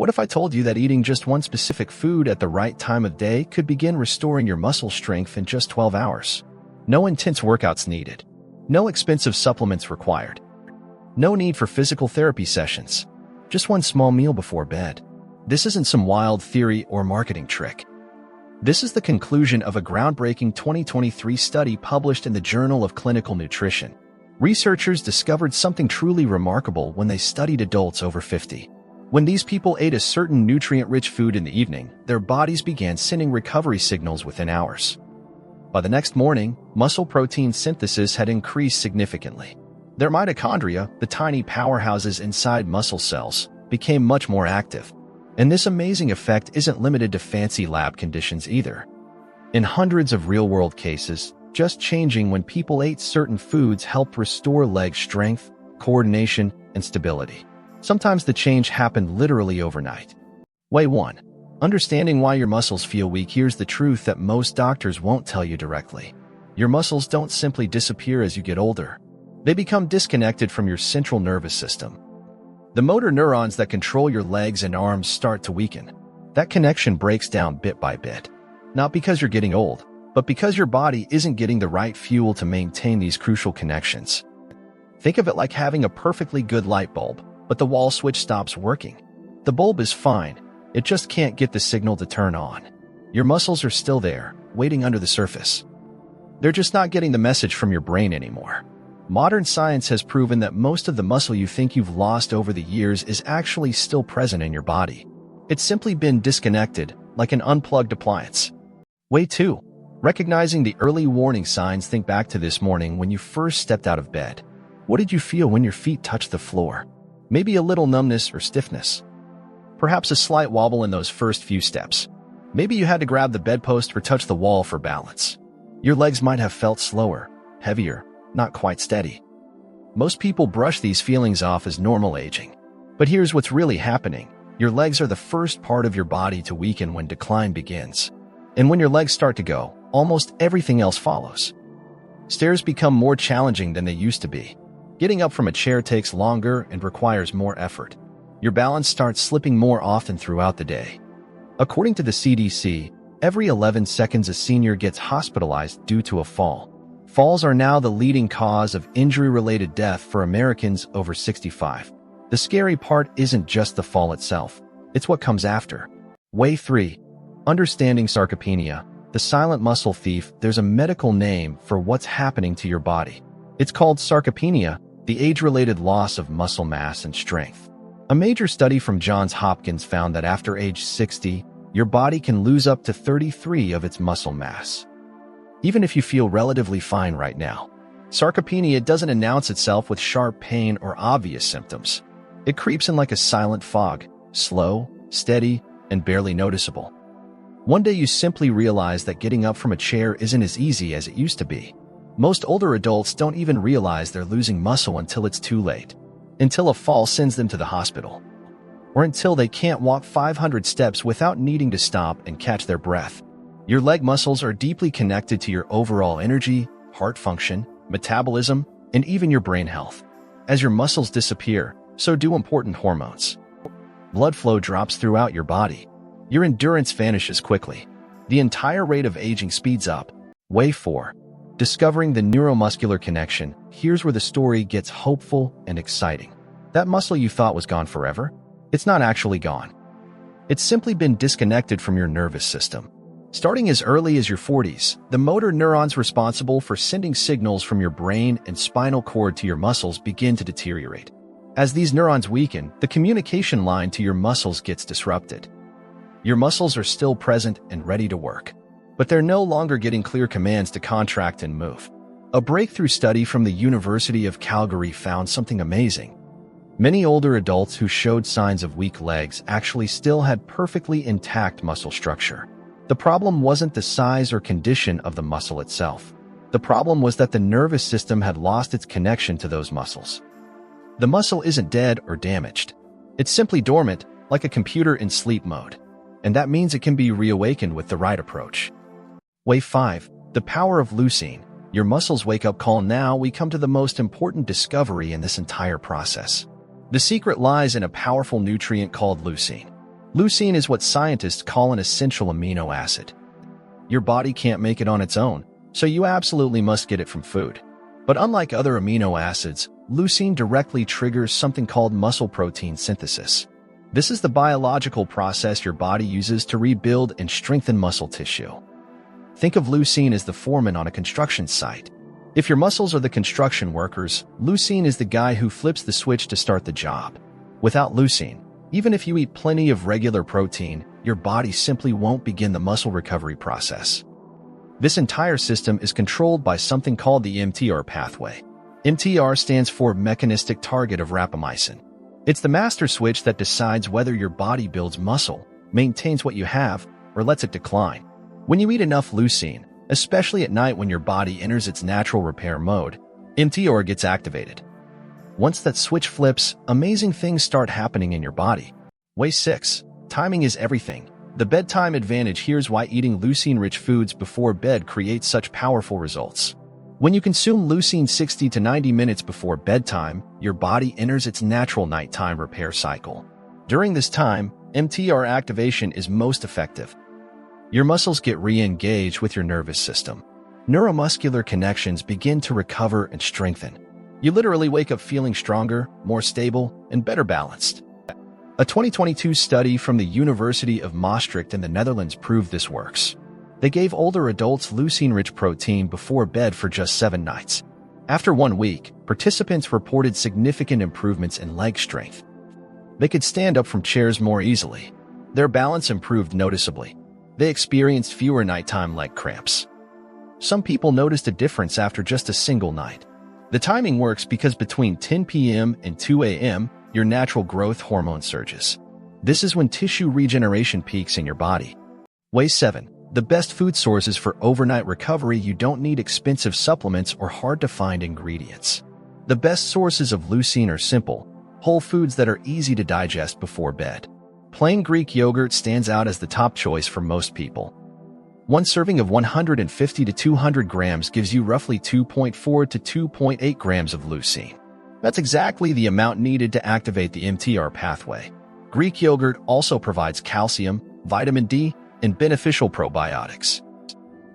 What if I told you that eating just one specific food at the right time of day could begin restoring your muscle strength in just 12 hours? No intense workouts needed. No expensive supplements required. No need for physical therapy sessions. Just one small meal before bed. This isn't some wild theory or marketing trick. This is the conclusion of a groundbreaking 2023 study published in the Journal of Clinical Nutrition. Researchers discovered something truly remarkable when they studied adults over 50. When these people ate a certain nutrient-rich food in the evening, their bodies began sending recovery signals within hours. By the next morning, muscle protein synthesis had increased significantly. Their mitochondria, the tiny powerhouses inside muscle cells, became much more active. And this amazing effect isn't limited to fancy lab conditions either. In hundreds of real-world cases, just changing when people ate certain foods helped restore leg strength, coordination, and stability. Sometimes the change happened literally overnight. Way 1. Understanding why your muscles feel weak. Here's the truth that most doctors won't tell you directly. Your muscles don't simply disappear as you get older. They become disconnected from your central nervous system. The motor neurons that control your legs and arms start to weaken. That connection breaks down bit by bit. Not because you're getting old, but because your body isn't getting the right fuel to maintain these crucial connections. Think of it like having a perfectly good light bulb, but the wall switch stops working. The bulb is fine, it just can't get the signal to turn on. Your muscles are still there, waiting under the surface. They're just not getting the message from your brain anymore. Modern science has proven that most of the muscle you think you've lost over the years is actually still present in your body. It's simply been disconnected, like an unplugged appliance. Way 2. Recognizing the early warning signs. Think back to this morning when you first stepped out of bed. What did you feel when your feet touched the floor? Maybe a little numbness or stiffness. Perhaps a slight wobble in those first few steps. Maybe you had to grab the bedpost or touch the wall for balance. Your legs might have felt slower, heavier, not quite steady. Most people brush these feelings off as normal aging. But here's what's really happening. Your legs are the first part of your body to weaken when decline begins. And when your legs start to go, almost everything else follows. Stairs become more challenging than they used to be. Getting up from a chair takes longer and requires more effort. Your balance starts slipping more often throughout the day. According to the CDC, every 11 seconds a senior gets hospitalized due to a fall. Falls are now the leading cause of injury-related death for Americans over 65. The scary part isn't just the fall itself, it's what comes after. Way 3. Understanding sarcopenia, the silent muscle thief. There's a medical name for what's happening to your body. It's called sarcopenia, the age-related loss of muscle mass and strength. A major study from Johns Hopkins found that after age 60, your body can lose up to 33% of its muscle mass. Even if you feel relatively fine right now, sarcopenia doesn't announce itself with sharp pain or obvious symptoms. It creeps in like a silent fog, slow, steady, and barely noticeable. One day you simply realize that getting up from a chair isn't as easy as it used to be. Most older adults don't even realize they're losing muscle until it's too late. Until a fall sends them to the hospital. Or until they can't walk 500 steps without needing to stop and catch their breath. Your leg muscles are deeply connected to your overall energy, heart function, metabolism, and even your brain health. As your muscles disappear, so do important hormones. Blood flow drops throughout your body. Your endurance vanishes quickly. The entire rate of aging speeds up. Way 4. Discovering the neuromuscular connection. Here's where the story gets hopeful and exciting. That muscle you thought was gone forever? It's not actually gone. It's simply been disconnected from your nervous system. Starting as early as your 40s, the motor neurons responsible for sending signals from your brain and spinal cord to your muscles begin to deteriorate. As these neurons weaken, the communication line to your muscles gets disrupted. Your muscles are still present and ready to work, but they're no longer getting clear commands to contract and move. A breakthrough study from the University of Calgary found something amazing. Many older adults who showed signs of weak legs actually still had perfectly intact muscle structure. The problem wasn't the size or condition of the muscle itself. The problem was that the nervous system had lost its connection to those muscles. The muscle isn't dead or damaged. It's simply dormant, like a computer in sleep mode. And that means it can be reawakened with the right approach. Way 5. The power of leucine. Your muscles wake-up call. Now we come to the most important discovery in this entire process. The secret lies in a powerful nutrient called leucine. Leucine is what scientists call an essential amino acid. Your body can't make it on its own, so you absolutely must get it from food. But unlike other amino acids, leucine directly triggers something called muscle protein synthesis. This is the biological process your body uses to rebuild and strengthen muscle tissue. Think of leucine as the foreman on a construction site. If your muscles are the construction workers, leucine is the guy who flips the switch to start the job. Without leucine, even if you eat plenty of regular protein, your body simply won't begin the muscle recovery process. This entire system is controlled by something called the mTOR pathway. mTOR stands for mechanistic target of rapamycin. It's the master switch that decides whether your body builds muscle, maintains what you have, or lets it decline. When you eat enough leucine, especially at night when your body enters its natural repair mode, mTOR gets activated. Once that switch flips, amazing things start happening in your body. Way 6. Timing is everything. The bedtime advantage. Here's why eating leucine-rich foods before bed creates such powerful results. When you consume leucine 60 to 90 minutes before bedtime, your body enters its natural nighttime repair cycle. During this time, mTOR activation is most effective. Your muscles get re-engaged with your nervous system. Neuromuscular connections begin to recover and strengthen. You literally wake up feeling stronger, more stable, and better balanced. A 2022 study from the University of Maastricht in the Netherlands proved this works. They gave older adults leucine-rich protein before bed for just 7 nights. After 1 week, participants reported significant improvements in leg strength. They could stand up from chairs more easily. Their balance improved noticeably. They experienced fewer nighttime leg cramps. Some people noticed a difference after just a single night. The timing works because between 10 p.m. and 2 a.m., your natural growth hormone surges. This is when tissue regeneration peaks in your body. Way 7. The best food sources for overnight recovery. You don't need expensive supplements or hard-to-find ingredients. The best sources of leucine are simple, whole foods that are easy to digest before bed. Plain Greek yogurt stands out as the top choice for most people. One serving of 150 to 200 grams gives you roughly 2.4 to 2.8 grams of leucine. That's exactly the amount needed to activate the mTOR pathway. Greek yogurt also provides calcium, vitamin D, and beneficial probiotics.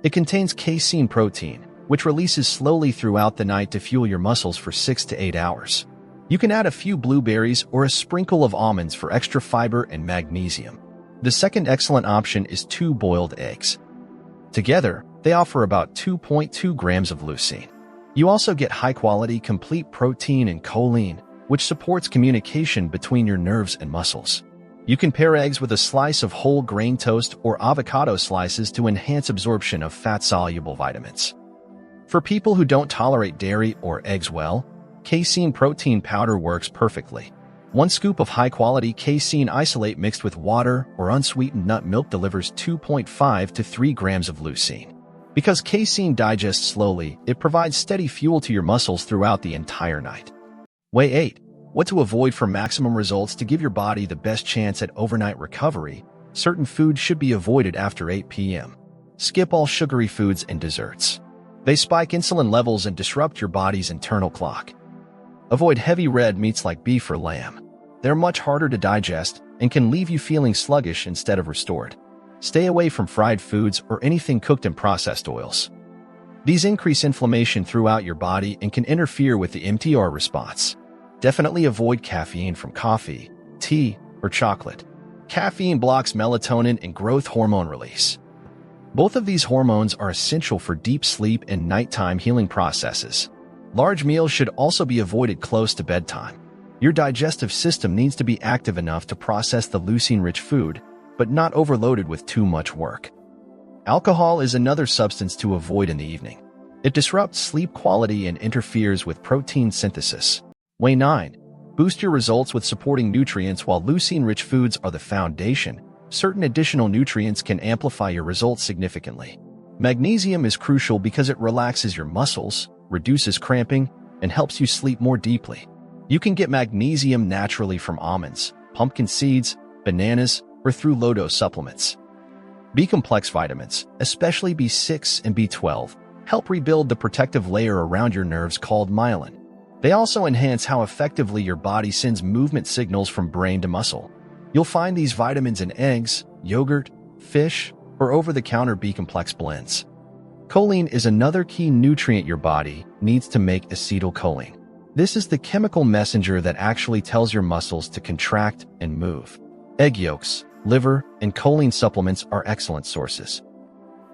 It contains casein protein, which releases slowly throughout the night to fuel your muscles for 6 to 8 hours. You can add a few blueberries or a sprinkle of almonds for extra fiber and magnesium. The second excellent option is 2 boiled eggs. Together, they offer about 2.2 grams of leucine. You also get high-quality complete protein and choline, which supports communication between your nerves and muscles. You can pair eggs with a slice of whole grain toast or avocado slices to enhance absorption of fat-soluble vitamins. For people who don't tolerate dairy or eggs well, casein protein powder works perfectly. 1 scoop of high-quality casein isolate mixed with water or unsweetened nut milk delivers 2.5 to 3 grams of leucine. Because casein digests slowly, it provides steady fuel to your muscles throughout the entire night. Way 8. What to avoid for maximum results. To give your body the best chance at overnight recovery, certain foods should be avoided after 8 p.m. Skip all sugary foods and desserts. They spike insulin levels and disrupt your body's internal clock. Avoid heavy red meats like beef or lamb. They're much harder to digest and can leave you feeling sluggish instead of restored. Stay away from fried foods or anything cooked in processed oils. These increase inflammation throughout your body and can interfere with the mTOR response. Definitely avoid caffeine from coffee, tea, or chocolate. Caffeine blocks melatonin and growth hormone release. Both of these hormones are essential for deep sleep and nighttime healing processes. Large meals should also be avoided close to bedtime. Your digestive system needs to be active enough to process the leucine-rich food, but not overloaded with too much work. Alcohol is another substance to avoid in the evening. It disrupts sleep quality and interferes with protein synthesis. Way 9. Boost your results with supporting nutrients. While leucine-rich foods are the foundation, certain additional nutrients can amplify your results significantly. Magnesium is crucial because it relaxes your muscles, reduces cramping, and helps you sleep more deeply. You can get magnesium naturally from almonds, pumpkin seeds, bananas, or through low-dose supplements. B-complex vitamins, especially B6 and B12, help rebuild the protective layer around your nerves called myelin. They also enhance how effectively your body sends movement signals from brain to muscle. You'll find these vitamins in eggs, yogurt, fish, or over-the-counter B-complex blends. Choline is another key nutrient your body needs to make acetylcholine. This is the chemical messenger that actually tells your muscles to contract and move. Egg yolks, liver, and choline supplements are excellent sources.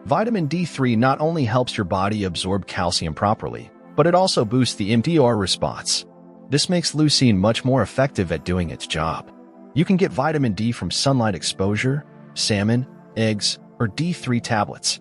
Vitamin D3 not only helps your body absorb calcium properly, but it also boosts the mTOR response. This makes leucine much more effective at doing its job. You can get vitamin D from sunlight exposure, salmon, eggs, or D3 tablets.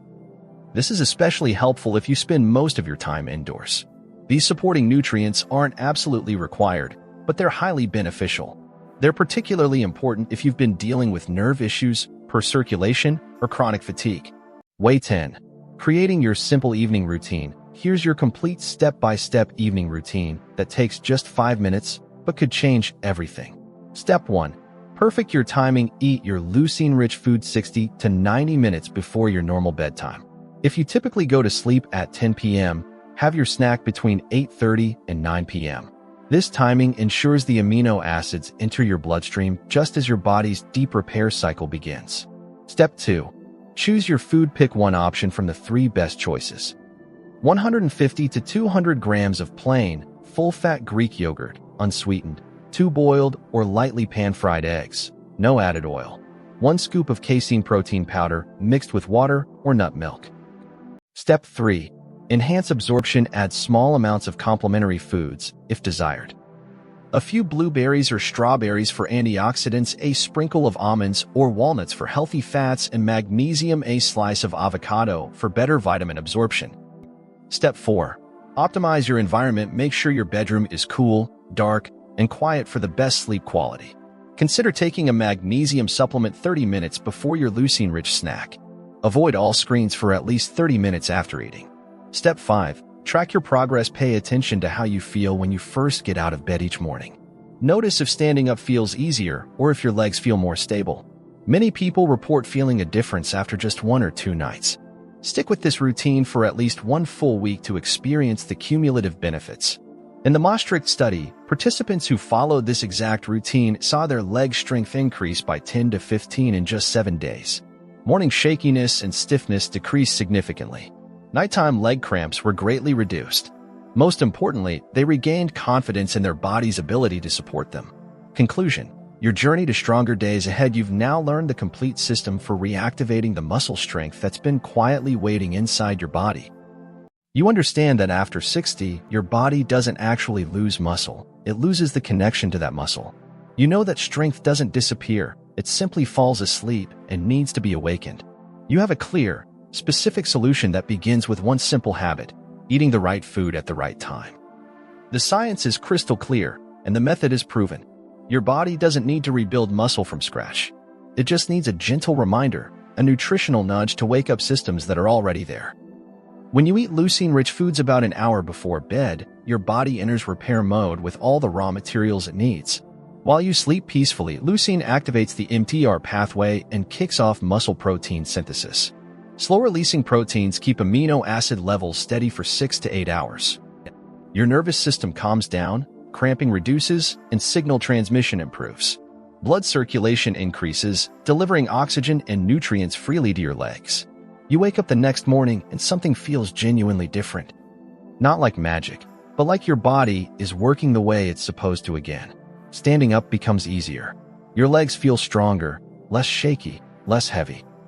This is especially helpful if you spend most of your time indoors. These supporting nutrients aren't absolutely required, but they're highly beneficial. They're particularly important if you've been dealing with nerve issues, poor circulation, or chronic fatigue. Way 10. Creating your simple evening routine. Here's your complete step-by-step evening routine that takes just 5 minutes, but could change everything. Step 1. Perfect your timing. Eat your leucine-rich food 60 to 90 minutes before your normal bedtime. If you typically go to sleep at 10 p.m., have your snack between 8:30 and 9 p.m. This timing ensures the amino acids enter your bloodstream just as your body's deep repair cycle begins. Step 2. Choose your food. Pick one option from the 3 best choices. 150 to 200 grams of plain, full-fat Greek yogurt, unsweetened, 2 boiled or lightly pan-fried eggs, no added oil, 1 scoop of casein protein powder mixed with water or nut milk. Step 3. Enhance absorption. Add small amounts of complementary foods, if desired. A few blueberries or strawberries for antioxidants, a sprinkle of almonds or walnuts for healthy fats, and magnesium, a slice of avocado for better vitamin absorption. Step 4. Optimize your environment. Make sure your bedroom is cool, dark, and quiet for the best sleep quality. Consider taking a magnesium supplement 30 minutes before your leucine-rich snack. Avoid all screens for at least 30 minutes after eating. Step 5. Track your progress. Pay attention to how you feel when you first get out of bed each morning. Notice if standing up feels easier or if your legs feel more stable. Many people report feeling a difference after just 1 or 2 nights. Stick with this routine for at least 1 full week to experience the cumulative benefits. In the Maastricht study, participants who followed this exact routine saw their leg strength increase by 10 to 15 in just 7 days. Morning shakiness and stiffness decreased significantly. Nighttime leg cramps were greatly reduced. Most importantly, they regained confidence in their body's ability to support them. Conclusion. Your journey to stronger days ahead. You've now learned the complete system for reactivating the muscle strength that's been quietly waiting inside your body. You understand that after 60, your body doesn't actually lose muscle. It loses the connection to that muscle. You know that strength doesn't disappear. It simply falls asleep and needs to be awakened. You have a clear, specific solution that begins with one simple habit: eating the right food at the right time. The science is crystal clear, and the method is proven. Your body doesn't need to rebuild muscle from scratch. It just needs a gentle reminder, a nutritional nudge to wake up systems that are already there. When you eat leucine-rich foods about an hour before bed, your body enters repair mode with all the raw materials it needs. While you sleep peacefully, leucine activates the mTOR pathway and kicks off muscle protein synthesis. Slow-releasing proteins keep amino acid levels steady for 6 to 8 hours. Your nervous system calms down, cramping reduces, and signal transmission improves. Blood circulation increases, delivering oxygen and nutrients freely to your legs. You wake up the next morning and something feels genuinely different. Not like magic, but like your body is working the way it's supposed to again. Standing up becomes easier. Your legs feel stronger, less shaky, less heavy.